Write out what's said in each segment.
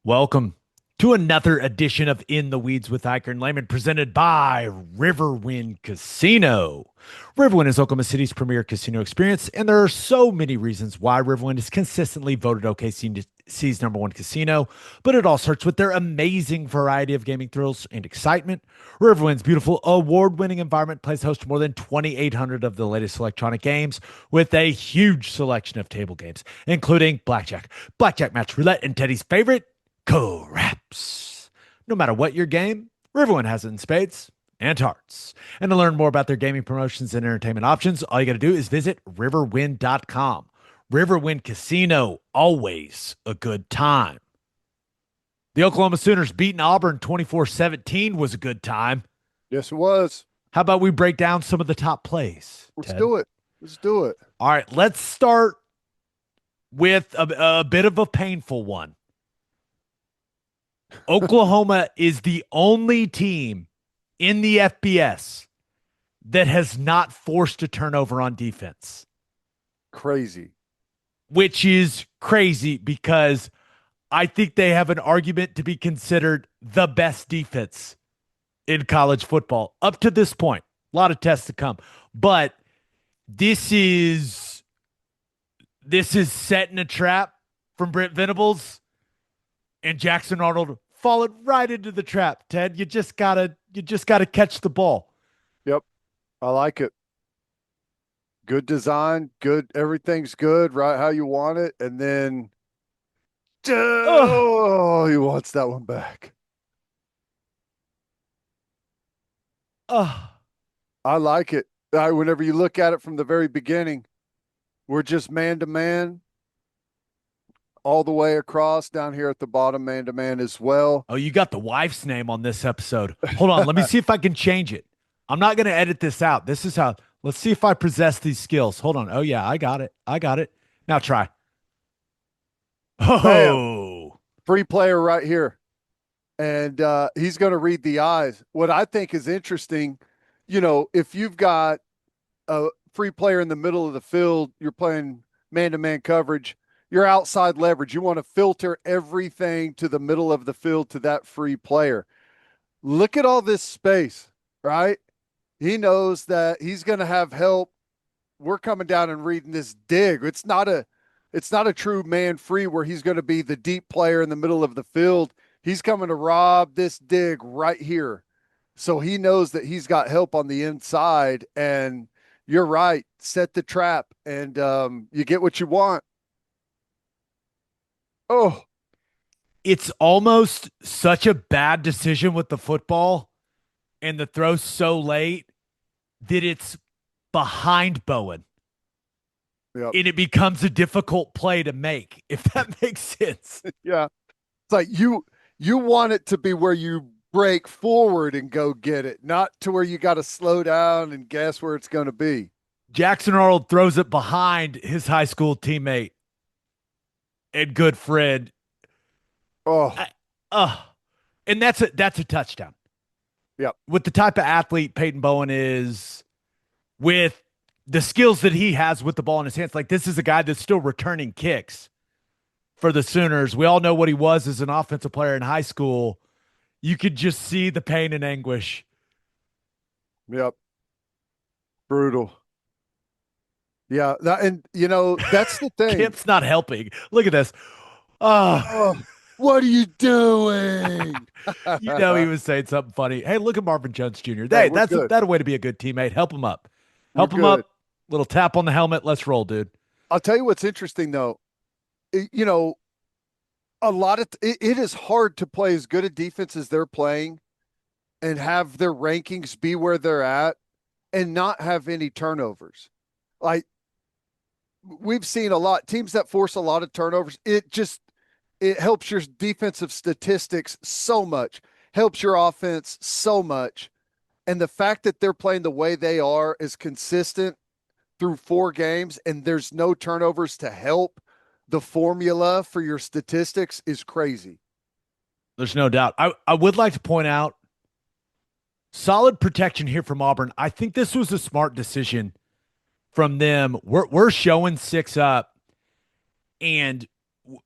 Welcome to another edition of In the Weeds with Ikard and Lehman, presented by Riverwind Casino. Riverwind is Oklahoma City's premier casino experience, and there are so many reasons why Riverwind is consistently voted OKC's number one casino, but it all starts with their amazing variety of gaming thrills and excitement. Riverwind's beautiful award-winning environment plays host to more than 2,800 of the latest electronic games with a huge selection of table games, including blackjack match roulette, and Teddy's favorite, craps. No matter what your game, Riverwind has it in spades and hearts. And to learn more about their gaming promotions and entertainment options, all you got to do is visit riverwind.com. Riverwind Casino, always a good time. The Oklahoma Sooners beating Auburn 24-17 was a good time. Yes, it was. How about we break down some of the top plays? Let's Ted? do it. Let's do it. All right, let's start with a bit of a painful one. Oklahoma is the only team in the FBS that has not forced a turnover on defense. Crazy. Which is crazy because I think they have an argument to be considered the best defense in college football up to this point. A lot of tests to come. But this is setting a trap from Brent Venables, and Jackson Arnold falling right into the trap. Ted, you just gotta catch the ball. Yep. I like it. Good design, good, everything's good, right how you want it. And then he wants that one back. I like it. Whenever you look at it from the very beginning, we're just man to man all the way across, down here at the bottom, man to man as well. Oh, you got the wife's name on this episode. Hold on, let me see if I can change it. I'm not going to edit this out. This is how. Let's see if I possess these skills. Hold on. Oh yeah, I got it. Now try. Oh, Bam. Free player right here. And he's going to read the eyes. What I think is interesting, if you've got a free player in the middle of the field, you're playing man-to-man coverage, your outside leverage, you want to filter everything to the middle of the field to that free player. Look at all this space, right? He knows that he's going to have help. We're coming down and reading this dig. It's not a true man free where he's going to be the deep player in the middle of the field. He's coming to rob this dig right here. So he knows that he's got help on the inside, and you're right. Set the trap, and you get what you want. Oh, it's almost such a bad decision with the football and the throw so late that it's behind Bowen. yep. And it becomes a difficult play to make, if that makes sense. Yeah. It's like you want it to be where you break forward and go get it, not to where you got to slow down and guess where it's going to be. Jackson Arnold throws it behind his high school teammate and good friend. And that's a touchdown. Yep. With the type of athlete Peyton Bowen is, with the skills that he has with the ball in his hands, like this is a guy that's still returning kicks for the Sooners. We all know what he was as an offensive player in high school. You could just see the pain and anguish. Yep. Brutal. Yeah. That's the thing. Kip's not helping. Look at this. What are you doing? He was saying something funny. Hey, look at Marvin Jones Jr. Hey, that's a way to be a good teammate. Help him up. Help him up. Little tap on the helmet. Let's roll, dude. I'll tell you what's interesting, though. It is hard to play as good a defense as they're playing and have their rankings be where they're at and not have any turnovers. Like, we've seen a lot teams that force a lot of turnovers. It helps your defensive statistics so much, helps your offense so much. And the fact that they're playing the way they are is consistent through 4 games, and there's no turnovers to help the formula for your statistics is crazy. There's no doubt. I would like to point out solid protection here from Auburn. I think this was a smart decision from them. We're showing 6 up, and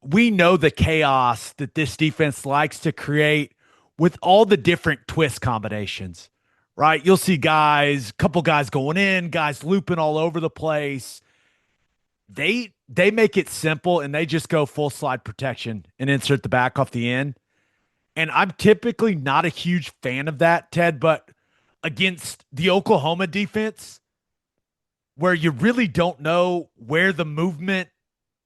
we know the chaos that this defense likes to create with all the different twist combinations, right? You'll see couple guys going in, guys looping all over the place. They make it simple and they just go full slide protection and insert the back off the end. And I'm typically not a huge fan of that, Ted, but against the Oklahoma defense, where you really don't know where the movement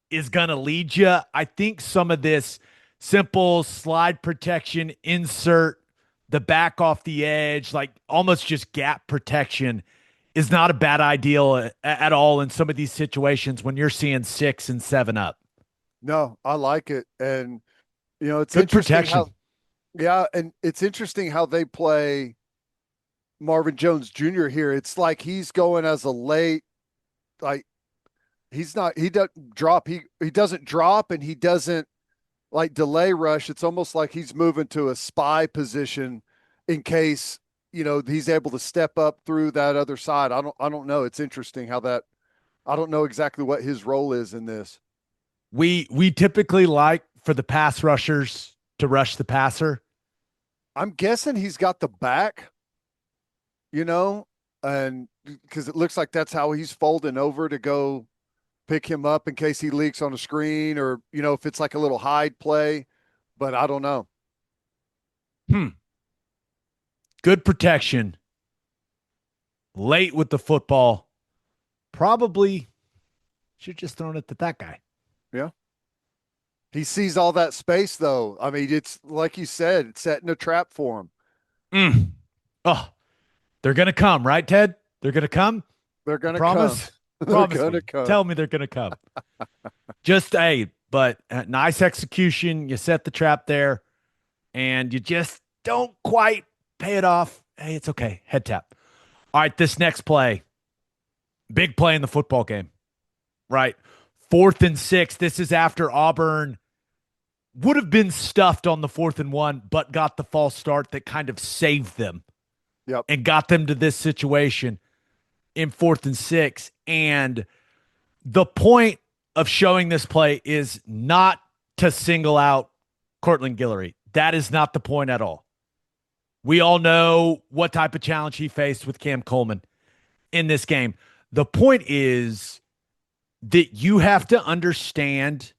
is going to lead you, I think some of this simple slide protection, insert the back off the edge, like almost just gap protection, is not a bad idea at all in some of these situations when you're seeing 6 and 7 up. No, I like it. And, it's Good interesting protection. yeah, and it's interesting how they play Marvin Jones Jr. here. It's like he's going as a late, like he doesn't drop. He doesn't drop and he doesn't like delay rush. It's almost like he's moving to a spy position in case, he's able to step up through that other side. I don't know. It's interesting how that I don't know exactly what his role is in this. We typically like for the pass rushers to rush the passer. I'm guessing he's got the back, and because it looks like that's how he's folding over to go pick him up in case he leaks on a screen or, if it's like a little hide play, but I don't know. Good protection. Late with the football. Probably should just thrown it to that guy. Yeah. He sees all that space though. I mean, it's like you said, it's setting a trap for him. Oh, they're going to come, right, Ted? They're going to come? They're going to Promise? come. Promise They're me. gonna come. Tell me they're going to come. Just, but nice execution. You set the trap there, and you just don't quite pay it off. Hey, it's okay. Head tap. All right, this next play, big play in the football game, right? 4th and 6. This is after Auburn would have been stuffed on the 4th and 1, but got the false start that kind of saved them. Yep. And got them to this situation in 4th and 6. And the point of showing this play is not to single out Courtland Guillory. That is not the point at all. We all know what type of challenge he faced with Cam Coleman in this game. The point is that you have to understand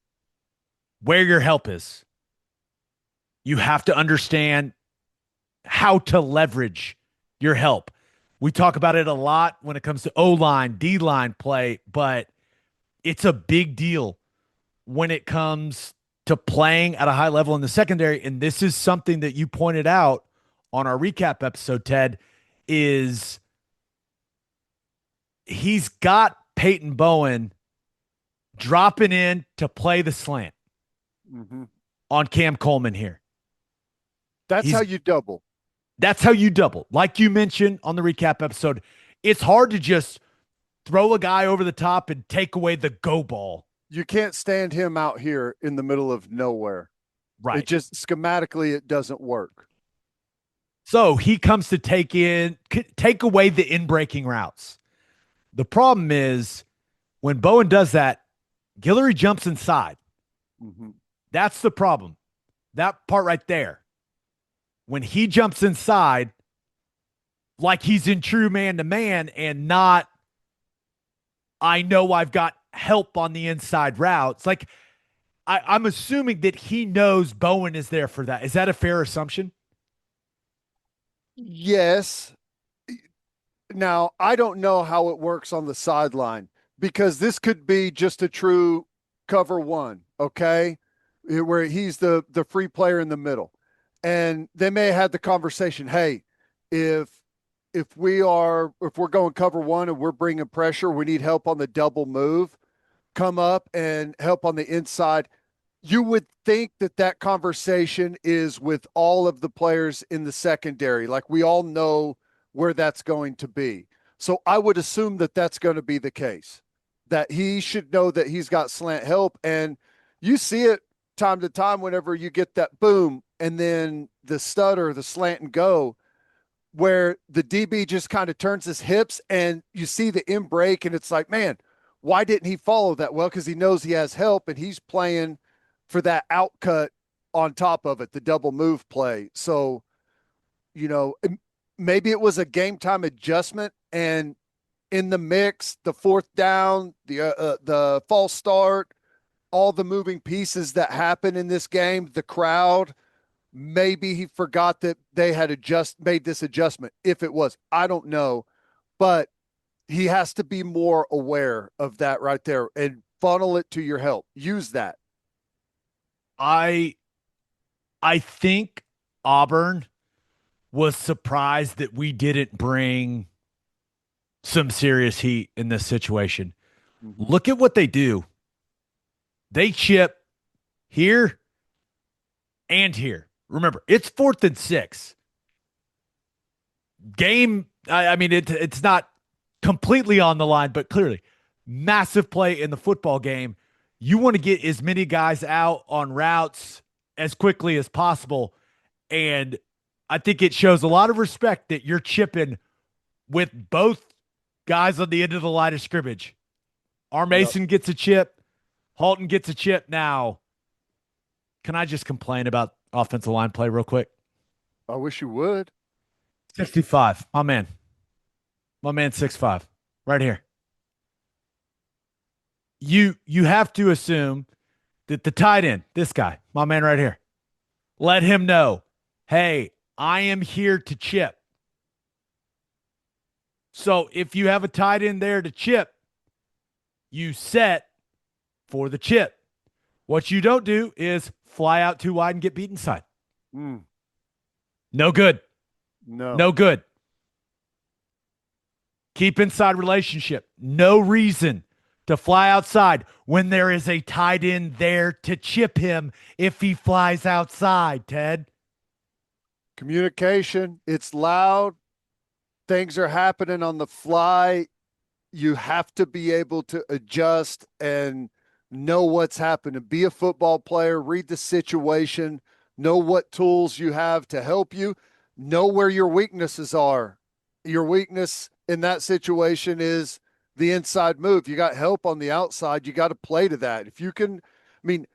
where your help is. You have to understand how to leverage your help. We talk about it a lot when it comes to O-line, D-line play, but it's a big deal when it comes to playing at a high level in the secondary. And this is something that you pointed out on our recap episode, Ted, is he's got Peyton Bowen dropping in to play the slant on Cam Coleman here. That's how you double. That's how you double. Like you mentioned on the recap episode, it's hard to just throw a guy over the top and take away the go ball. You can't stand him out here in the middle of nowhere. Right. It just schematically, it doesn't work. So he comes to take away the in-breaking routes. The problem is when Bowen does that, Guillory jumps inside. That's the problem. That part right there. When he jumps inside, like he's in true man-to-man and not, I know I've got help on the inside routes. Like, I'm assuming that he knows Bowen is there for that. Is that a fair assumption? Yes. Now, I don't know how it works on the sideline because this could be just a true cover one, okay? Where he's the free player in the middle. And they may have had the conversation, hey, if we're going cover one and we're bringing pressure, we need help on the double move, come up and help on the inside. You would think that conversation is with all of the players in the secondary. Like we all know where that's going to be. So I would assume that that's going to be the case, that he should know that he's got slant help. And you see it time to time whenever you get that boom and then the stutter, the slant and go, where the DB just kind of turns his hips and you see the in break and it's like, man, why didn't he follow that? Well, because he knows he has help and he's playing for that outcut on top of it, the double move play. So, maybe it was a game time adjustment, and in the mix, the fourth down, the false start, all the moving pieces that happen in this game, the crowd, maybe he forgot that they had made this adjustment. If it was, I don't know, but he has to be more aware of that right there and funnel it to your help. Use that. I think Auburn was surprised that we didn't bring some serious heat in this situation. Mm-hmm. Look at what they do. They chip here and here. Remember, it's 4th and 6. Game, I mean, it's not completely on the line, but clearly massive play in the football game. You want to get as many guys out on routes as quickly as possible. And I think it shows a lot of respect that you're chipping with both guys on the end of the line of scrimmage. R. Mason gets a chip. Halton gets a chip. Now, can I just complain about offensive line play real quick? I wish you would. 65. My man. My man 6'5". Right here. You have to assume that the tight end, this guy, my man right here, let him know, hey, I am here to chip. So if you have a tight end there to chip, you set for the chip. What you don't do is fly out too wide and get beat inside. No good. No good. Keep inside relationship. No reason to fly outside when there is a tight end there to chip him if he flies outside, Ted. Communication. It's loud. Things are happening on the fly. You have to be able to adjust and know what's happening. Be a football player, read the situation, know what tools you have to help you, know where your weaknesses are. Your weakness in that situation is the inside move. You got help on the outside. You got to play to that. If you can, I mean,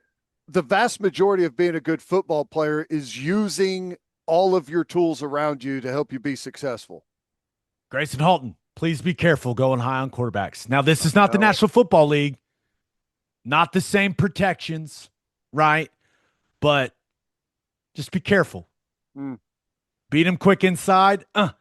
the vast majority of being a good football player is using all of your tools around you to help you be successful. Grayson Halton, please be careful going high on quarterbacks. Now, this is not the National Football League, not the same protections, right? But just be careful. Beat him quick inside. I'm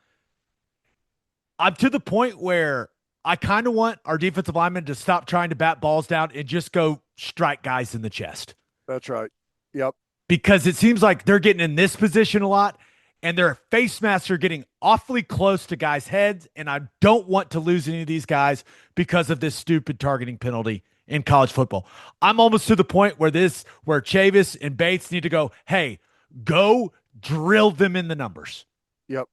to the point where I kind of want our defensive linemen to stop trying to bat balls down and just go strike guys in the chest. That's right. Yep. Because it seems like they're getting in this position a lot, and their face masks are getting awfully close to guys' heads, and I don't want to lose any of these guys because of this stupid targeting penalty in college football. I'm almost to the point where Chavis and Bates need to go, hey, go drill them in the numbers. Yep.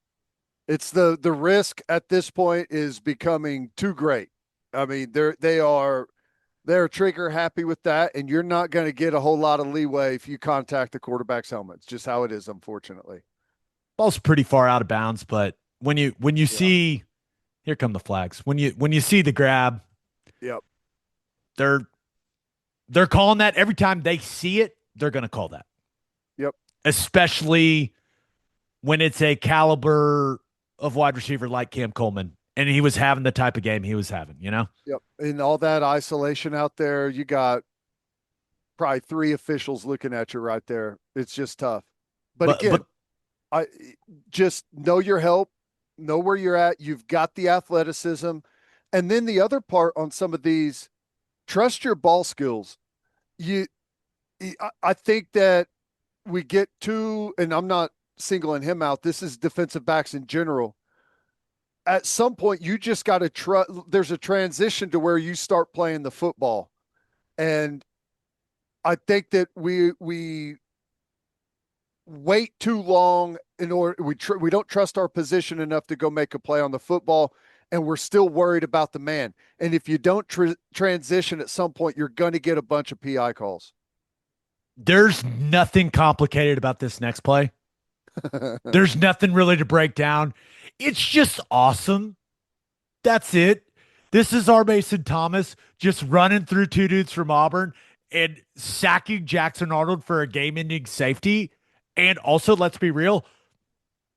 It's the risk at this point is becoming too great. I mean, they're trigger happy with that, and you're not going to get a whole lot of leeway if you contact the quarterback's helmet. It's just how it is, unfortunately. Ball's pretty far out of bounds, but when you see, here come the flags. When you see the grab, yep, they're calling that every time they see it. They're going to call that. Yep, especially when it's a caliber of wide receiver like Cam Coleman, and he was having the type of game he was having. Yep, and all that isolation out there, you got probably 3 officials looking at you right there. It's just tough. But again. I just know your help, know where you're at. You've got the athleticism. And then the other part on some of these, trust your ball skills. I think that we get too, and I'm not singling him out. This is defensive backs in general. At some point, you just got to trust. There's a transition to where you start playing the football. And I think that we wait too long in order we don't trust our position enough to go make a play on the football, and we're still worried about the man. And if you don't transition at some point, you're going to get a bunch of PI calls. There's nothing complicated about this next play. There's nothing really to break down. It's just awesome. That's it. This is our Mason Thomas just running through 2 dudes from Auburn and sacking Jackson Arnold for a game-ending safety. And also, let's be real,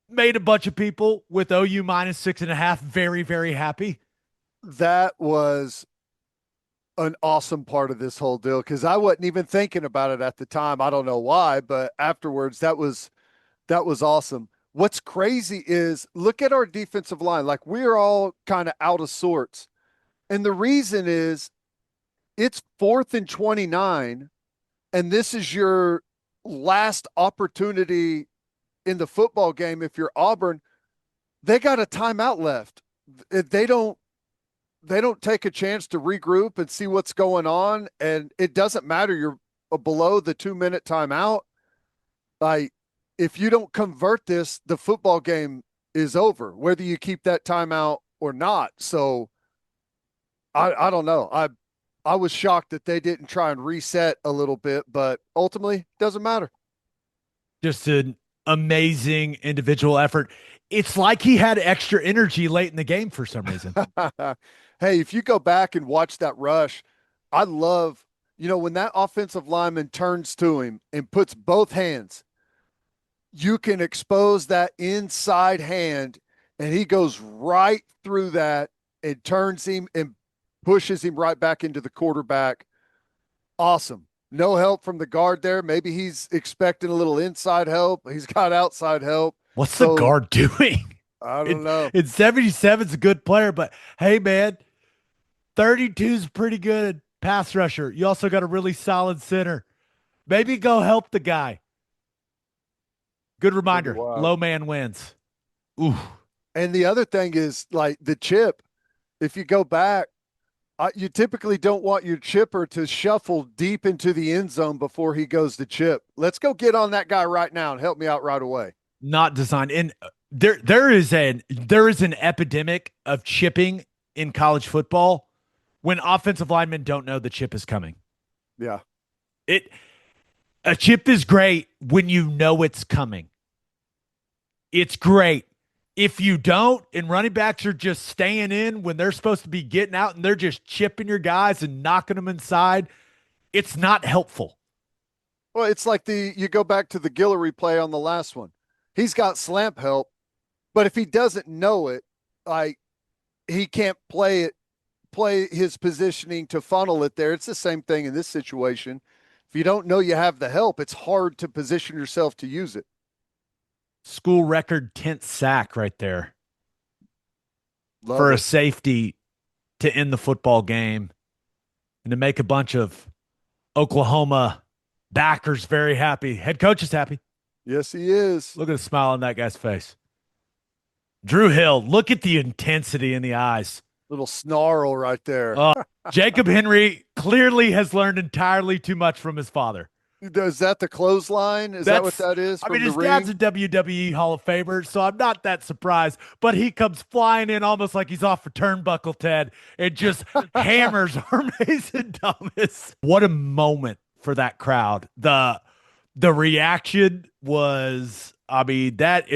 made a bunch of people with OU minus 6.5 very, very happy. That was an awesome part of this whole deal because I wasn't even thinking about it at the time. I don't know why, but afterwards, that was awesome. What's crazy is look at our defensive line. Like we're all kind of out of sorts. And the reason is it's 4th and 29, and this is your last opportunity in the football game. If you're Auburn, they got a timeout left. They don't take a chance to regroup and see what's going on. And it doesn't matter. You're below the 2-minute timeout. Like, if you don't convert this, the football game is over, whether you keep that timeout or not. So I don't know. I was shocked that they didn't try and reset a little bit, but ultimately doesn't matter. Just an amazing individual effort. It's like he had extra energy late in the game for some reason. Hey, if you go back and watch that rush, I love, when that offensive lineman turns to him and puts both hands, you can expose that inside hand, and he goes right through that and turns him and pushes him right back into the quarterback. Awesome. No help from the guard there. Maybe he's expecting a little inside help. He's got outside help. What's the guard doing? I don't know. And 77's a good player, but hey, man, 32's pretty good pass rusher. You also got a really solid center. Maybe go help the guy. Good reminder. Low man wins. Ooh. And the other thing is like the chip. If you go back, you typically don't want your chipper to shuffle deep into the end zone before he goes to chip. Let's go get on that guy right now and help me out right away. Not designed. And there is an epidemic of chipping in college football when offensive linemen don't know the chip is coming. Yeah. A chip is great when you know it's coming. It's great. If you don't, and running backs are just staying in when they're supposed to be getting out and they're just chipping your guys and knocking them inside, it's not helpful. Well, it's like you go back to the Guillory play on the last one. He's got slant help, but if he doesn't know it, like he can't play his positioning to funnel it there. It's the same thing in this situation. If you don't know you have the help, it's hard to position yourself to use it. School record 10th sack right there. Love for it. A safety to end the football game and to make a bunch of Oklahoma backers very happy. Head coach is happy. Yes, he is. Look at the smile on that guy's face. Drew Hill, look at the intensity in the eyes. Little snarl right there. Jacob Henry clearly has learned entirely too much from his father. Is that the clothesline? Is that what that is? I mean, his dad's a WWE Hall of Famer, so I'm not that surprised. But he comes flying in almost like he's off a turnbuckle, Ted, and just hammers our Mason Thomas. What a moment for that crowd. The reaction was, I mean, that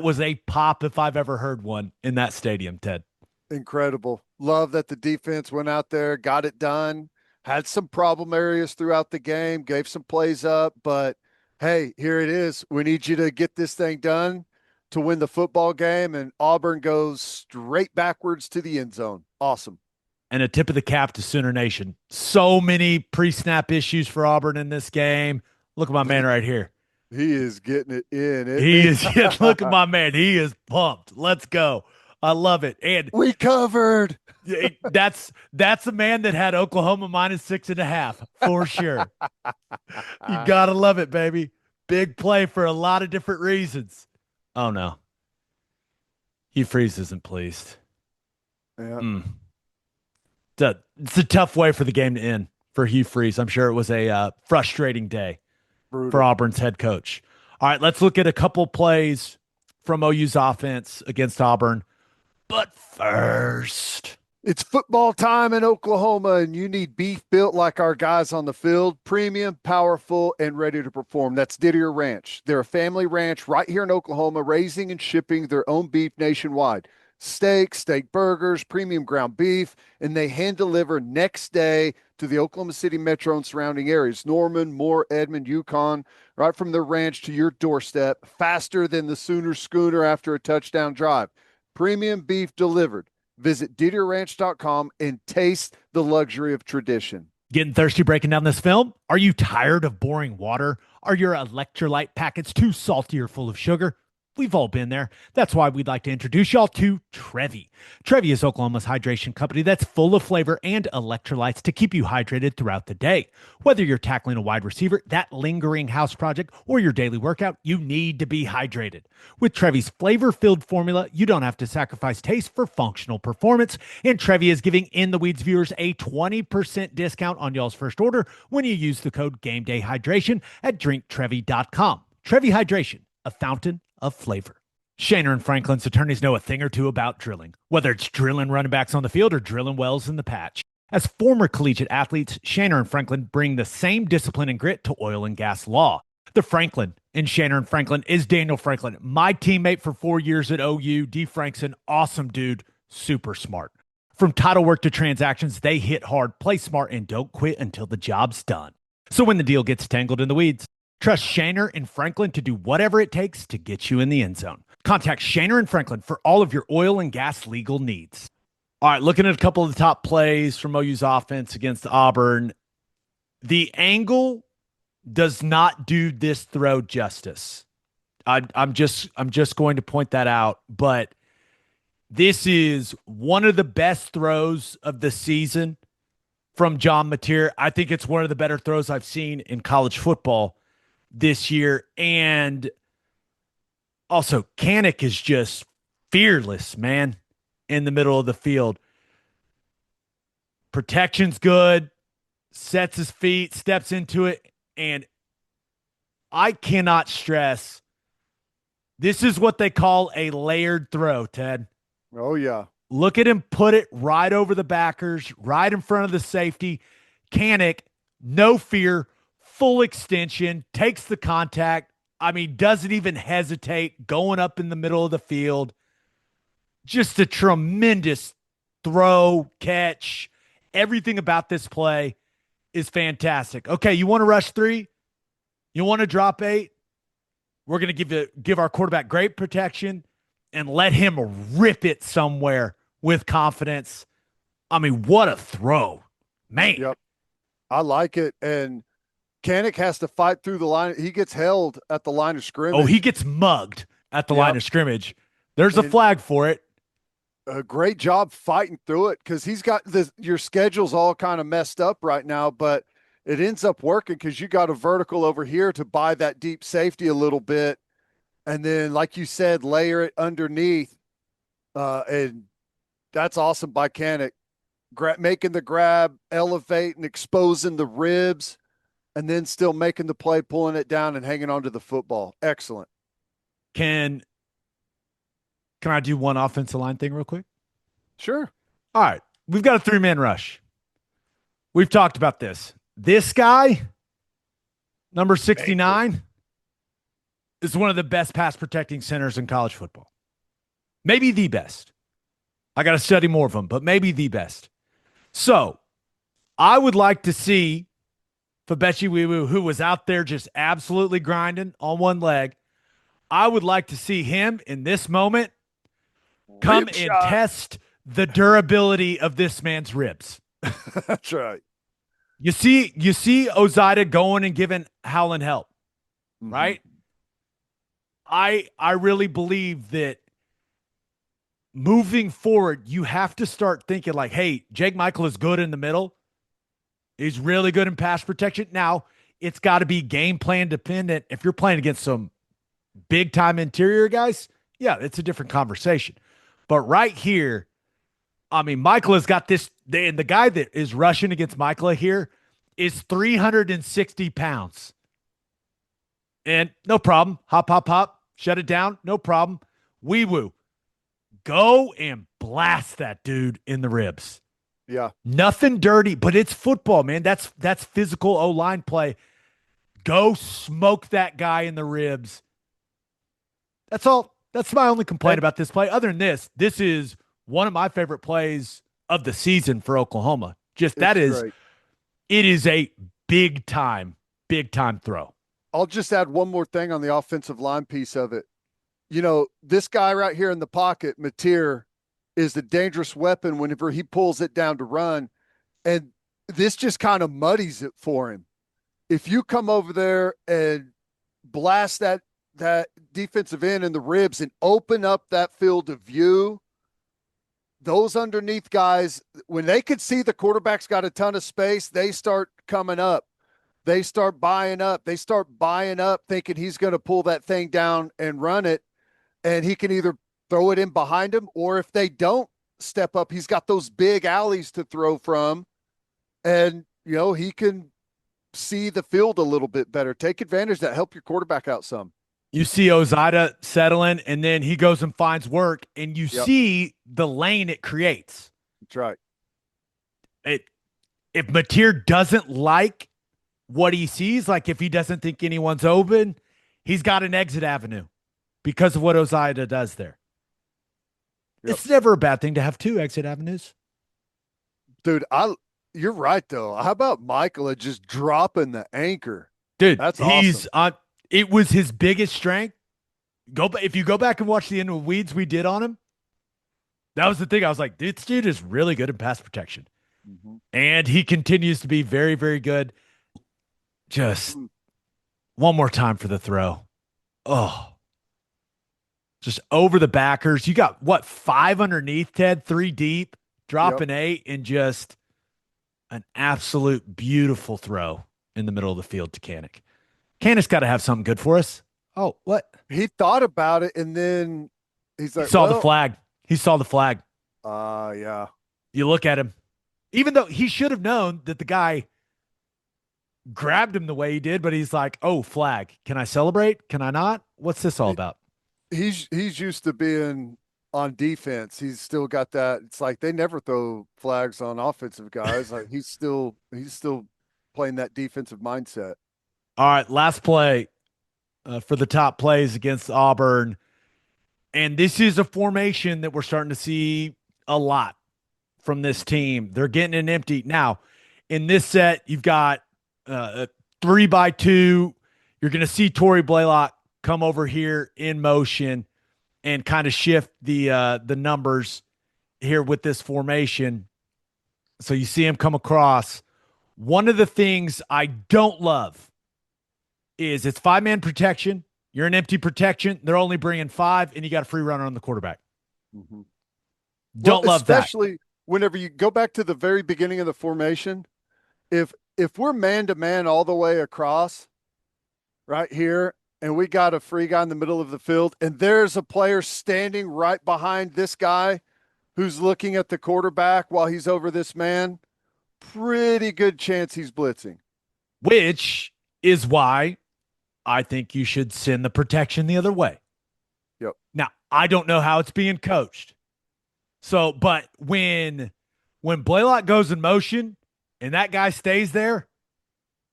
was a pop if I've ever heard one in that stadium, Ted. Incredible. Love that the defense went out there, got it done. Had some problem areas throughout the game, gave some plays up, but hey, here it is. We need you to get this thing done to win the football game, and Auburn goes straight backwards to the end zone. Awesome. And a tip of the cap to Sooner Nation. So many pre-snap issues for Auburn in this game. Look at my man right here. He is getting it in. He is. Look at my man. He is pumped. Let's go. I love it. And we covered. That's a man that had Oklahoma minus 6.5 for sure. You gotta love it, baby. Big play for a lot of different reasons. Oh no, Hugh Freeze isn't pleased. Yeah. It's a tough way for the game to end for Hugh Freeze. I'm sure it was a frustrating day for Auburn's head coach. All right, let's look at a couple plays from OU's offense against Auburn. But first, it's football time in Oklahoma, and you need beef built like our guys on the field. Premium, powerful, and ready to perform. That's Didier Ranch. They're a family ranch right here in Oklahoma, raising and shipping their own beef nationwide. Steak burgers, premium ground beef, and they hand deliver next day to the Oklahoma City metro and surrounding areas. Norman, Moore, Edmond, Yukon, right from the ranch to your doorstep, faster than the Sooner Schooner after a touchdown drive. Premium beef delivered. Visit DidierRanch.com and taste the luxury of tradition. Getting thirsty breaking down this film? Are you tired of boring water? Are your electrolyte packets too salty or full of sugar? We've all been there. That's why we'd like to introduce y'all to Trevi. Trevi is Oklahoma's hydration company that's full of flavor and electrolytes to keep you hydrated throughout the day. Whether you're tackling a wide receiver, that lingering house project, or your daily workout, you need to be hydrated. With Trevi's flavor-filled formula, you don't have to sacrifice taste for functional performance. And Trevi is giving In the Weeds viewers a 20% discount on y'all's first order when you use the code GameDayHydration at drinktrevi.com. Trevi Hydration, a fountain of flavor. Shaner and Franklin's attorneys know a thing or two about drilling, whether it's drilling running backs on the field or drilling wells in the patch. As former collegiate athletes, Shaner and Franklin bring the same discipline and grit to oil and gas law. The Franklin in Shaner and Franklin is Daniel Franklin, my teammate for 4 years at OU. D. Frank's an awesome dude, super smart. From title work to transactions, they hit hard, play smart, and don't quit until the job's done. So when the deal gets tangled in the weeds, trust Shaner and Franklin to do whatever it takes to get you in the end zone. Contact Shaner and Franklin for all of your oil and gas legal needs. All right, looking at a couple of the top plays from OU's offense against Auburn. The angle does not do this throw justice. I'm just going to point that out, but this is one of the best throws of the season from John Mateer. I think it's one of the better throws I've seen in college football this year. And also Kanak is just fearless, man, in the middle of the field. Protection's good, sets his feet, steps into it. And I cannot stress, this is what they call a layered throw, Ted. Oh, yeah. Look at him put it right over the backers, right in front of the safety. Kanak, no fear, full extension, takes the contact. I mean, doesn't even hesitate, going up in the middle of the field. Just a tremendous throw, catch. Everything about this play is fantastic. Okay, you want to rush 3? You want to drop 8? We're going to give our quarterback great protection and let him rip it somewhere with confidence. I mean, what a throw, man. Yep. I like it. And Kanak has to fight through the line. He gets held at the line of scrimmage. Oh, he gets mugged at the line of scrimmage. There's a flag for it. A great job fighting through it, because he's got your schedule's all kind of messed up right now, but it ends up working because you got a vertical over here to buy that deep safety a little bit. And then, like you said, layer it underneath. And that's awesome by Kanak. Making the grab, elevating, exposing the ribs, and then still making the play, pulling it down and hanging onto the football. Excellent. Can I do one offensive line thing real quick? Sure. All right. We've got a 3-man rush. We've talked about this. This guy, number 69, is one of the best pass protecting centers in college football. Maybe the best. I got to study more of them, but maybe the best. So I would like to see Fabechi Wiwu, who was out there just absolutely grinding on one leg. I would like to see him in this moment come and test the durability of this man's ribs. That's right. You see Ozida going and giving Howland help, right? I really believe that moving forward, you have to start thinking like, hey, Jake Michael is good in the middle. He's really good in pass protection. Now, it's got to be game plan dependent. If you're playing against some big-time interior guys, yeah, it's a different conversation. But right here, I mean, Michael has got this, and the guy that is rushing against Michael here is 360 pounds. And no problem. Hop, hop, hop. Shut it down. No problem. Wee-woo. Go and blast that dude in the ribs. Yeah. Nothing dirty, but it's football, man. That's physical O-line play. Go smoke that guy in the ribs. That's all. That's my only complaint about this play. Other than this is one of my favorite plays of the season for Oklahoma. Just that is great. It is a big time throw. I'll just add one more thing on the offensive line piece of it. This guy right here in the pocket, Mateer, is a dangerous weapon whenever he pulls it down to run. And this just kind of muddies it for him. If you come over there and blast that defensive end in the ribs and open up that field of view, those underneath guys, when they could see the quarterback's got a ton of space, they start coming up. They start buying up. They start buying up thinking he's going to pull that thing down and run it. And he can either throw it in behind him, or if they don't step up, he's got those big alleys to throw from. And, he can see the field a little bit better. Take advantage of that. Help your quarterback out some. You see Ozida settling, and then he goes and finds work, and you see the lane it creates. That's right. If Mateer doesn't like what he sees, like if he doesn't think anyone's open, he's got an exit avenue because of what Ozida does there. Yep. It's never a bad thing to have two exit avenues. Dude, you're right, though. How about Michael just dropping the anchor? Dude, that's he's awesome. It was his biggest strength. If you go back and watch the end of Weeds we did on him, that was the thing. I was like, this dude is really good in pass protection. Mm-hmm. And he continues to be very, very good. Just one more time for the throw. Oh. Just over the backers. You got, 5 underneath, Ted? 3 deep, dropping 8, and just an absolute beautiful throw in the middle of the field to Kanak. Kanak's got to have something good for us. Oh, what? He thought about it, and then he's like, he saw the flag. He saw the flag. Yeah. You look at him. Even though he should have known that the guy grabbed him the way he did, but he's like, oh, flag. Can I celebrate? Can I not? What's this all about? He's used to being on defense. He's still got that. It's like they never throw flags on offensive guys. Like he's still playing that defensive mindset. All right, last play for the top plays against Auburn. And this is a formation that we're starting to see a lot from this team. They're getting it empty. Now, in this set, you've got a 3-by-2. You're going to see Torrey Blaylock come over here in motion and kind of shift the numbers here with this formation. So you see him come across. One of the things I don't love is it's 5-man protection. You're in empty protection. They're only bringing 5, and you got a free runner on the quarterback. Mm-hmm. Don't love that. Especially whenever you go back to the very beginning of the formation, if we're man-to-man all the way across right here, and we got a free guy in the middle of the field, and there's a player standing right behind this guy who's looking at the quarterback while he's over this man, pretty good chance he's blitzing. Which is why I think you should send the protection the other way. Yep. Now, I don't know how it's being coached. So, but when Blaylock goes in motion and that guy stays there,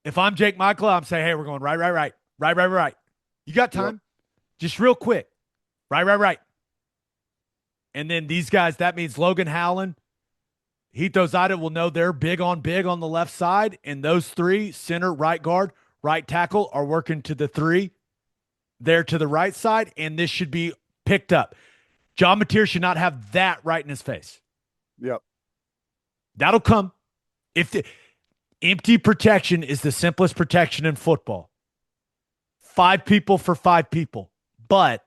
if I'm Jake Michael, I'm saying, hey, we're going right. You got time? Yep. Just real quick. Right. And then these guys, that means Logan Howland, Heath Ozida will know they're big on the left side. And those 3, center, right guard, right tackle, are working to the 3 there to the right side. And this should be picked up. John Mateer should not have that right in his face. Yep. That'll come. If the empty protection is the simplest protection in football. 5 people for 5 people. But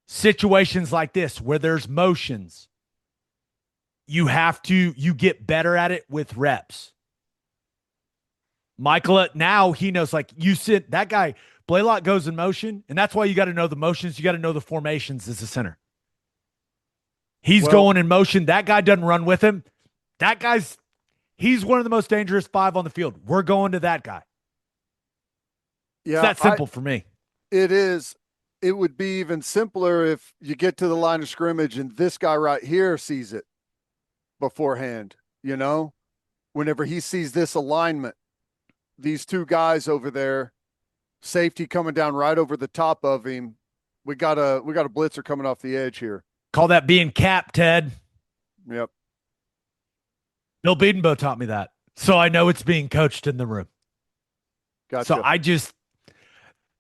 situations like this where there's motions, you get better at it with reps. Michael, now he knows, like you said, that guy, Blaylock goes in motion, and that's why you got to know the motions. You got to know the formations as a center. He's going in motion. That guy doesn't run with him. He's one of the most dangerous 5 on the field. We're going to that guy. Yeah, it's that simple for me. It is. It would be even simpler if you get to the line of scrimmage and this guy right here sees it beforehand, whenever he sees this alignment, these 2 guys over there, safety coming down right over the top of him. We got a blitzer coming off the edge here. Call that being capped, Ted. Yep. Bill Bedenbaugh taught me that. So I know it's being coached in the room. So Gotcha. I just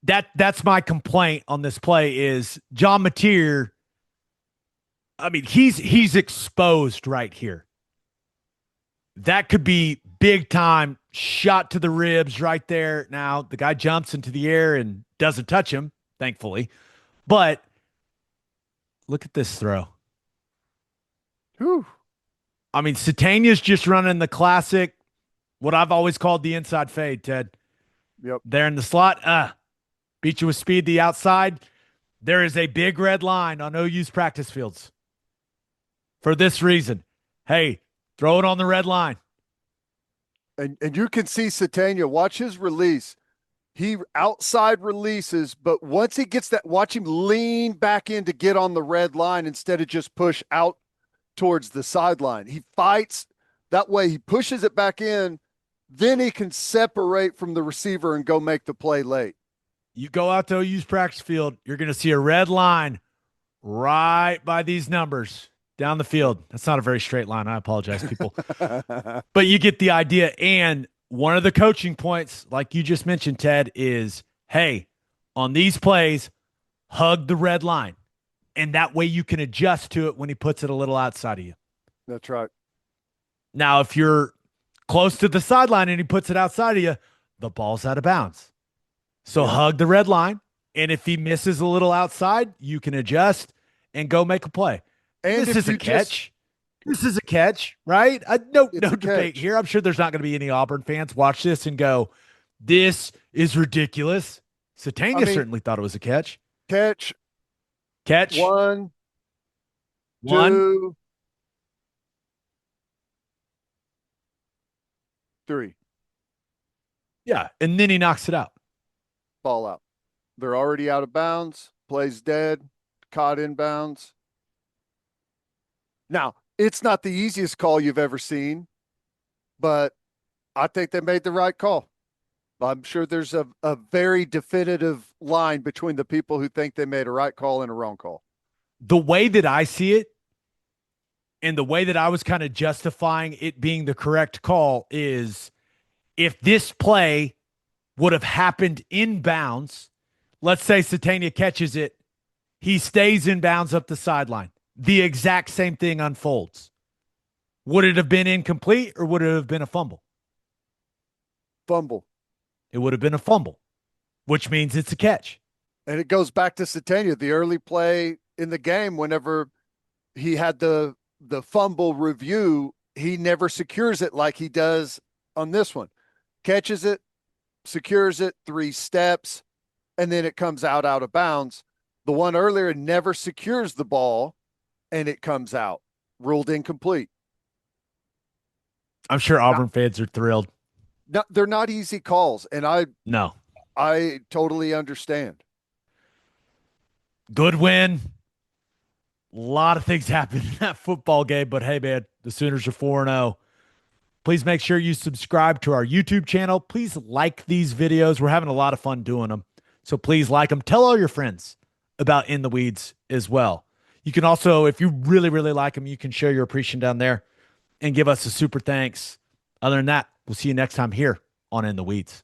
that's my complaint on this play is John Mateer. I mean, he's exposed right here. That could be big time shot to the ribs right there. Now the guy jumps into the air and doesn't touch him, thankfully. But look at this throw. Whew. I mean, Sategna's just running the classic, what I've always called the inside fade, Ted. Yep. There in the slot. Beat you with speed the outside. There is a big red line on OU's practice fields for this reason. Hey, throw it on the red line. And you can see Sategna, watch his release. He outside releases, but once he gets that, watch him lean back in to get on the red line instead of just push out towards the sideline. He fights that way. He pushes it back in. Then he can separate from the receiver and go make the play late. You go out to OU's practice field, you're going to see a red line right by these numbers down the field. That's not a very straight line. I apologize, people. But you get the idea. And one of the coaching points, like you just mentioned, Ted, is, hey, on these plays, hug the red line. And that way you can adjust to it when he puts it a little outside of you. That's right. Now, if you're close to the sideline and he puts it outside of you, the ball's out of bounds. So hug the red line. And if he misses a little outside, you can adjust and go make a play. And this is a catch. This is a catch, right? No debate here. I'm sure there's not going to be any Auburn fans watch this and go, this is ridiculous. Sategna certainly thought it was a catch. Catch. One. 2, 3. Yeah, and then he knocks it out. Ball out. They're already out of bounds. Play's dead. Caught in bounds. Now, it's not the easiest call you've ever seen, but I think they made the right call. I'm sure there's a very definitive line between the people who think they made a right call and a wrong call. The way that I see it, and the way that I was kind of justifying it being the correct call is if this play would have happened in bounds, let's say Sategna catches it, he stays in bounds up the sideline. The exact same thing unfolds. Would it have been incomplete or would it have been a fumble? Fumble. It would have been a fumble, which means it's a catch. And it goes back to Sategna, the early play in the game, whenever he had the fumble review, he never secures it like he does on this one. Catches it, secures it, 3 steps, and then it comes out of bounds. The one earlier never secures the ball, and it comes out. Ruled incomplete. I'm sure Auburn fans are thrilled. No, they're not easy calls, and I totally understand. Good win. A lot of things happened in that football game, but hey, man, the Sooners are 4-0. Please make sure you subscribe to our YouTube channel. Please like these videos. We're having a lot of fun doing them. So please like them. Tell all your friends about In the Weeds as well. You can also, if you really, really like them, you can share your appreciation down there and give us a super thanks. Other than that, we'll see you next time here on In the Weeds.